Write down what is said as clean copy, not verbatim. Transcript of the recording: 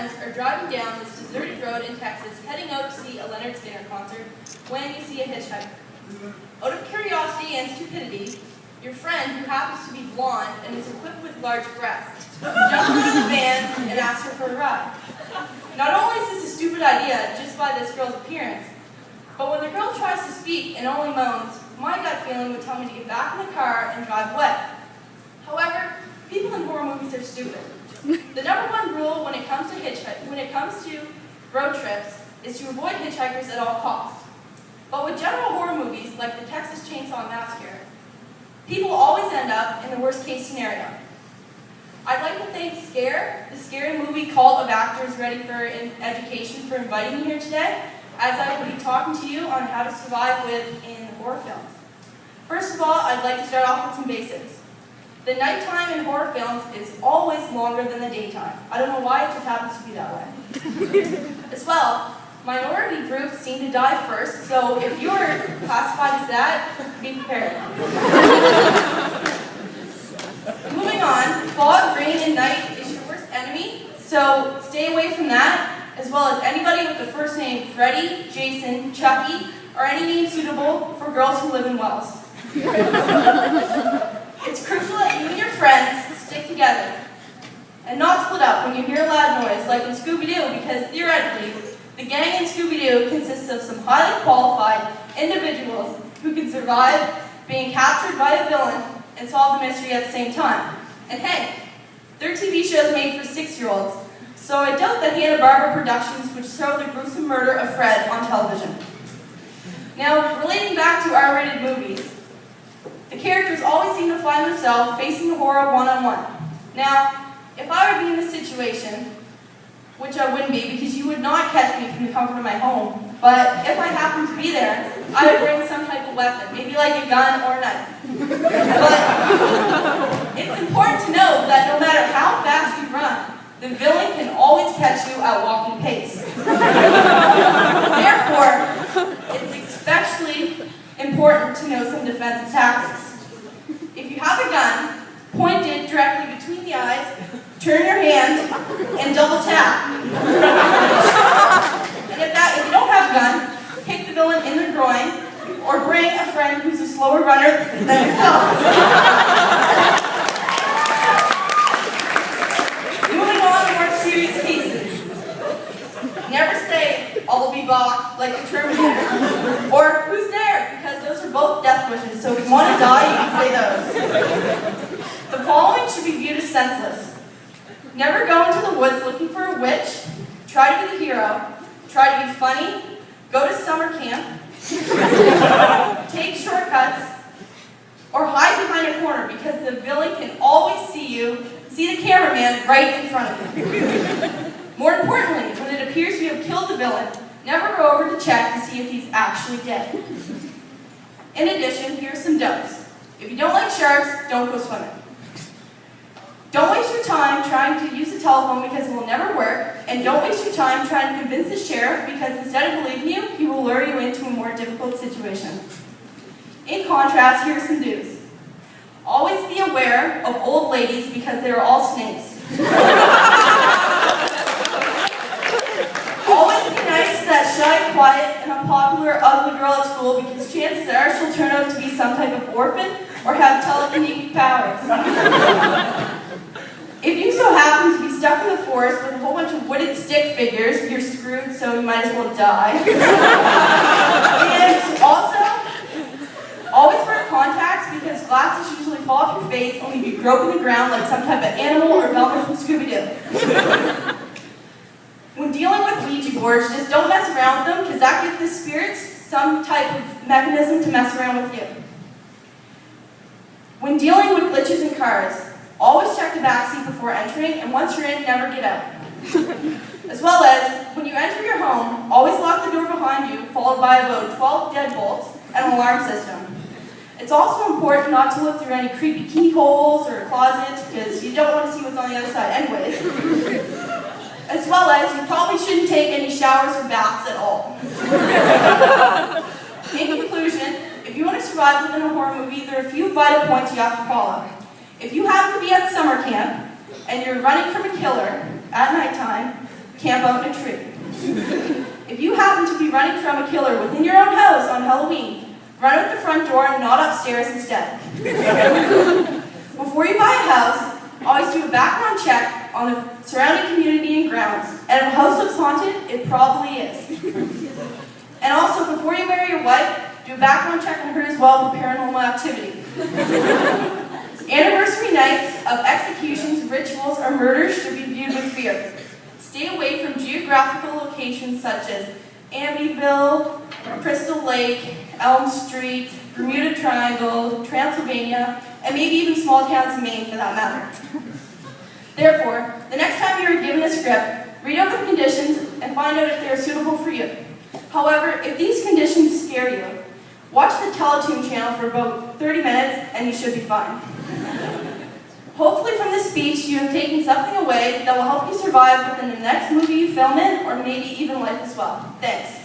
friends are driving down this deserted road in Texas, heading out to see a Leonard Skinner concert, when you see a hitchhiker. Out of curiosity and stupidity, your friend, who happens to be blonde and is equipped with large breasts, jumps out of the van and asks her for a ride. Not only is this a stupid idea just by this girl's appearance, but when the girl tries to speak and only moans, my gut feeling would tell me to get back in the car and drive away. However, people in horror movies are stupid. The number one rule when it comes to road trips is to avoid hitchhikers at all costs. But with general horror movies like the Texas Chainsaw Massacre, people always end up in the worst case scenario. I'd like to thank Scare, the Scary Movie Cult of Actors Ready for Education, for inviting me here today, as I will be talking to you on how to survive in horror films. First of all, I'd like to start off with some basics. The nighttime in horror films is always longer than the daytime. I don't know why, it just happens to be that way. As well, minority groups seem to die first, so if you're classified as that, be prepared. Moving on, fog, rain, and night is your worst enemy, so stay away from that, as well as anybody with the first name Freddy, Jason, Chucky, or any name suitable for girls who live in Wells. It's crucial that you and your friends stick together and not split up when you hear a loud noise like in Scooby-Doo, because theoretically, the gang in Scooby-Doo consists of some highly qualified individuals who can survive being captured by a villain and solve the mystery at the same time. And hey, their TV shows made for 6-year-olds, so I doubt that Hanna-Barbera Productions would show the gruesome murder of Fred on television. Now, relating back to R-rated movies, the characters always seem to find themselves facing the horror one-on-one. Now, if I were to be in this situation, which I wouldn't be because you would not catch me from the comfort of my home, but if I happened to be there, I would bring some type of weapon, maybe like a gun or a knife. But it's important to know that no matter how fast you run, the villain can always catch you at walking pace. Therefore, it's especially important to know some defensive tactics. If you have a gun, point it directly between the eyes, turn your hand, and double tap. And if you don't have a gun, kick the villain in the groin, or bring a friend who's a slower runner than yourself. Moving on to more serious cases. Never say, "I'll be back," like the Terminator, or "Who's there?" because those are both death wishes, so if you want to die, you can say those. The following should be viewed as senseless. Never go into the woods looking for a witch, try to be the hero, try to be funny, go to summer camp, take shortcuts, or hide behind a corner because the villain can always see the cameraman right in front of you. More importantly, when it appears you have killed the villain, never go over to check to see if he's actually dead. In addition, here are some don'ts. If you don't like sharks, don't go swimming. Don't waste your time trying to use the telephone because it will never work, and don't waste your time trying to convince the sheriff because instead of believing you, he will lure you into a more difficult situation. In contrast, here are some do's. Always be aware of old ladies because they are all snakes. Always be nice to that shy, quiet, and unpopular ugly girl at school because chances are she'll turn out to be some type of orphan or have telekinetic powers. If you so happen to be stuck in the forest with a whole bunch of wooden stick figures, you're screwed, so you might as well die. And also, always wear contacts because glasses usually fall off your face only if you grope in the ground like some type of animal or Velma from Scooby-Doo. When dealing with Ouija boards, just don't mess around with them because that gives the spirits some type of mechanism to mess around with you. When dealing with glitches in cars, always check the backseat before entering, and once you're in, never get out. As well as, when you enter your home, always lock the door behind you, followed by about 12 deadbolts and an alarm system. It's also important not to look through any creepy keyholes or closets, because you don't want to see what's on the other side anyways. As well as, you probably shouldn't take any showers or baths at all. In conclusion, if you want to survive within a horror movie, there are a few vital points you have to follow. If you happen to be at summer camp, and you're running from a killer at nighttime, out in a tree. If you happen to be running from a killer within your own house on Halloween, run out the front door and not upstairs instead. Before you buy a house, always do a background check on the surrounding community and grounds. And if a house looks haunted, it probably is. And also, before you marry your wife, do a background check on her as well for paranormal activity. Anniversary nights of executions, rituals, or murders should be viewed with fear. Stay away from geographical locations such as Amityville, Crystal Lake, Elm Street, Bermuda Triangle, Transylvania, and maybe even small towns in Maine for that matter. Therefore, the next time you are given a script, read over the conditions and find out if they are suitable for you. However, if these conditions scare you, watch the Teletoon channel for about 30 minutes and you should be fine. Hopefully from this speech you have taken something away that will help you survive within the next movie you film in, or maybe even life as well. Thanks.